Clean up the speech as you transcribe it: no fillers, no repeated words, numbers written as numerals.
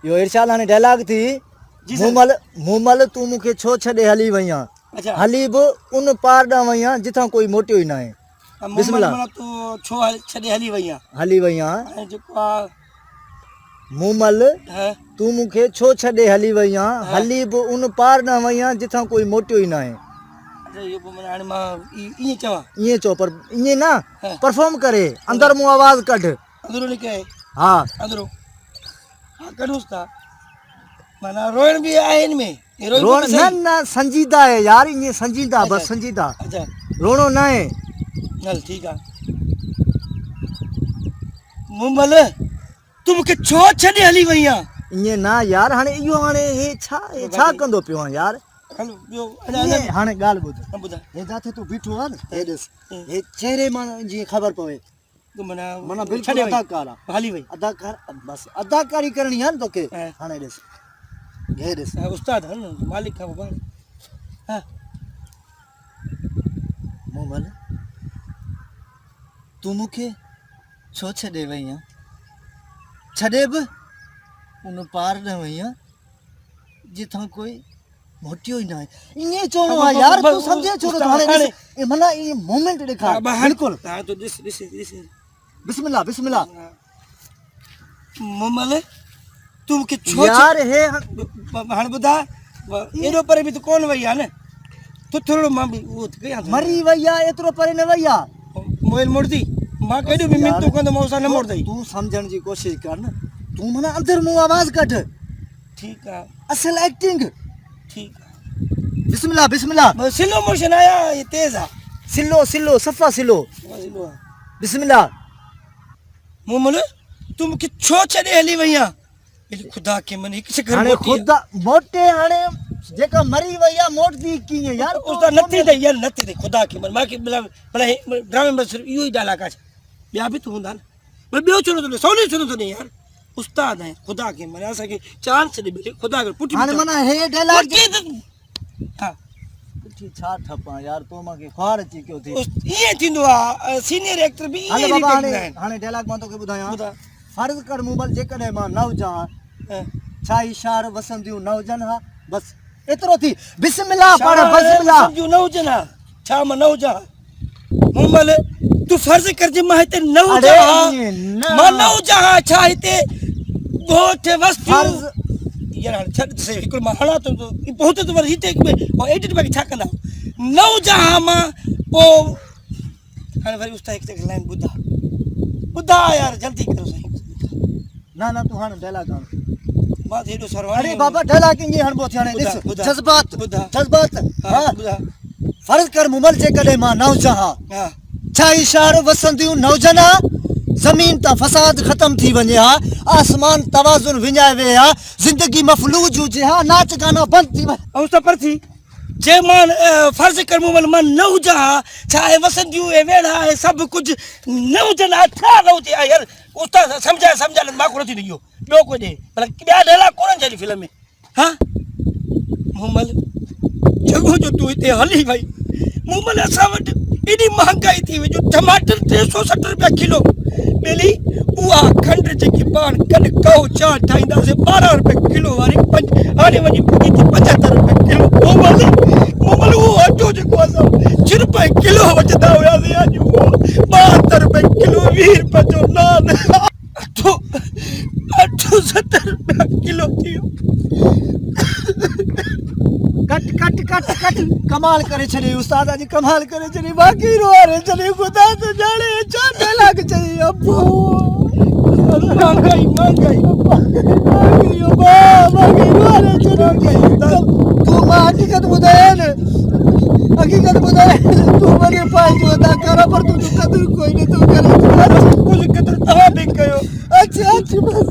यो इरशाद हाणे डायलॉग थी जी सर। मूमल तू मूंखे छो छॾे हली वई आं अच्छा हली बि उन पार ॾांहुं वई आं जिथां कोई मोटियो ई न आहे बिस्मिल्लाह। माना तू छो छॾे हली वई आं हली वई आं ऐं जेको आहे मूमल हाँ, तू मूंखे छो छॾे हली वई आं हली बि उन पार ॾांहुं वई आं जिथां कोई मोटियो ई न आहे अच्छा इहो पोइ माना हाणे मां ईअं चवां ईअं चओ पर ईअं न हाँ। परफॉर्म करे अंदरि मूं आवाज़ कढ अंदरो लिखे हा अंदरो हाँ कढूंसि था माना रोइण बि आहे हिन में हीरोइन रोण बि न सही? न संजीदा आहे यार ईअं संजीदा अच्छा। बसि संजीदा अच्छा रोणो न आहे हल ठीकु आहे मूमल तू मूंखे छो छॾे हली वई आं ईअं न यार हाणे इहो हाणे हे छा कंदो पियो आहे यार हलो ॿियो अञा ईअं हाणे ॻाल्हि ॿुध ॿुधाए हे जिथे तूं बीठो आहे न हे ॾिस हे चहिरे मां जीअं ख़बर पवे तू माना माना छॾे बिल्कुलु वई अदाकार आहे हली वई अदाकार बसि अदाकारी करणी आहे न तोखे हाँ। हाणे ॾिस हे ॾिस हाँ, उस्ताद है ना मालिक का बाबा हाँ मूमल तूं मूंखे छो छॾे वई आं छॾे बि उन पार न वई आं जिथां कोई मोटियो ई न आहे ईअं चवणो आहे यार तूं सम्झे छो नथो हाणे ॾिस, ई माना ईअं मोमेंट ॾेखार बिल्कुलु हाँ तो दिस बिस्मिल्लाह बिस्मिल्लाह मूमल तू मूंखे छो यार हे हाणे ॿुधा एॾो परे बि तूं कोन वई आहे न तूं थोरो मां बि उहो कयां थो मरी वई आहे एतिरो परे न वई आहे मोबाइल मोड़ती मां केॾो बि मिनतूं कंदो मां उसां न मोड़दई तूं सम्झण जी कोशिशि कर न तूं माना अंदरि मूं आवाज़ कढ ठीकु आहे असल एक्टिंग ठीकु आहे बिस्मिल्लाह बिस्मिल्लाह बस स्लो मोशन आया ये तेज आहे सिलो सिलो सफ़ा सिलो स्लो आहे बिस्मिल्लाह मूमल तूं मूंखे छो छॾे हली वई आं ख़ुदा खे मन हिकु शिखर हाणे ख़ुदा मोटे हाणे जेका मरी वई आहे मोटदी कीअं यार उस्ता नथी अथई यार नथी अथई ख़ुदा खे मन मूंखे भला ड्रामे में सिर्फ़ु इहो ई डायलॉग आहे ॿिया बि त हूंदा न भला ॿियो छो नथो ॾे सवली छो नथो ॾे यार उस्ताद आहे ख़ुदा खे मन असांखे चांस ॾे भले ख़ुदा खे पुठी हाणे माना हे डायलॉग हा पुठी छा ठपां यार तो मूंखे ख्वार अची कयो थी ईअं थींदो आहे सीनियर एक्टर बि हाणे ईअं बाबा ई हाणे आहिनि हाणे डायलॉग मां तोखे ॿुधायां ॿुधा फर्ज़ कर मूमल जेकॾहिं मां न हुजां छा इशार वसंदियूं न हुजनि हा बसि एतिरो थी बिस्मिल्लाह पढ़ बिस्मिल्लाह सम्झूं न हुजनि हा छा मां न हुजां मूमल तूं फर्ज़ करजे मां हिते न हुजां हा ईअं न। मां न हुजां हा छा हिते ॻोठ वस्तियूं फर्ज़ यार हाणे छॾ सही हिकिड़ो मां हणां थो पोइ हुते त वरी हिते एडिट में छा कंदा न हुजां हा मां पोइ हाणे वरी उस्ताद हिकु लाइन ॿुधा यार जल्दी करो साईं न न तूं हाणे डायलॉग हाण मां हेॾो सर अरे बाबा डायलॉग ईअं हणबो थी हाणे ॾिस ॿुधा, जज़्बात ॿुधा। जज़्बात हा हा ॿुधा फर्ज़ कर मूमल जेकॾहिं मां न हुजां हा हा छा इशार वसंदियूं न हुजनि हा ज़मीन तां फसाद ख़तम थी वञे हा आसमान तवाज़ुन विञाए विहे हा ज़िंदगी मफ़लूज हुजे हा नाच गाना बंदि थी वञे ऐं त पर थी जे मां फर्ज़ कर मूमल मां न हुजां हा छा आहे वसंदियूं ऐं वेड़ा आहे सभु कुझु न हुजनि हा छा न हुजे हा यार उस्ताद सम्झाए मां कोन थी इहो ॿियो कोई ॾे भला ॿिया डायलॉग कोन आहिनि फिल्म में हा मूमल जॻो जो तूं हिते हली वई मूमल असां वटि एॾी महांगाई थी वई जो टमाटर 360 रुपया किलो ॿेली उहा खंड जेकी पाण गॾु कहो चांहि ठाहींदासीं 12 रुपए किलो वारी हाणे वञी पुॼी थी 75 रुपए किलो मूमल उहो अटो जेको असां 6 रुपए किलो वठंदा हुआसीं अॼु उहो 72 रुपए किलो 20 रुपए जो नान अटो 70 रुपया किलो थी वियो कट कट कट कट कमाल करे छॾी उस्ताद जी कमाल करे छॾी बाक़ी रो रे छॾी ख़ुदा तो जाने छा डायलॉग चई अबो महांगाई बाक़ी रो रे छॾी तू मां हकीकत ॿुधाए न तू वरी पाइजो अदा कर पर तू कदर कोई न तू करे कुझु क़दुरु तव्हां बि कयो अच्छा अच्छा बस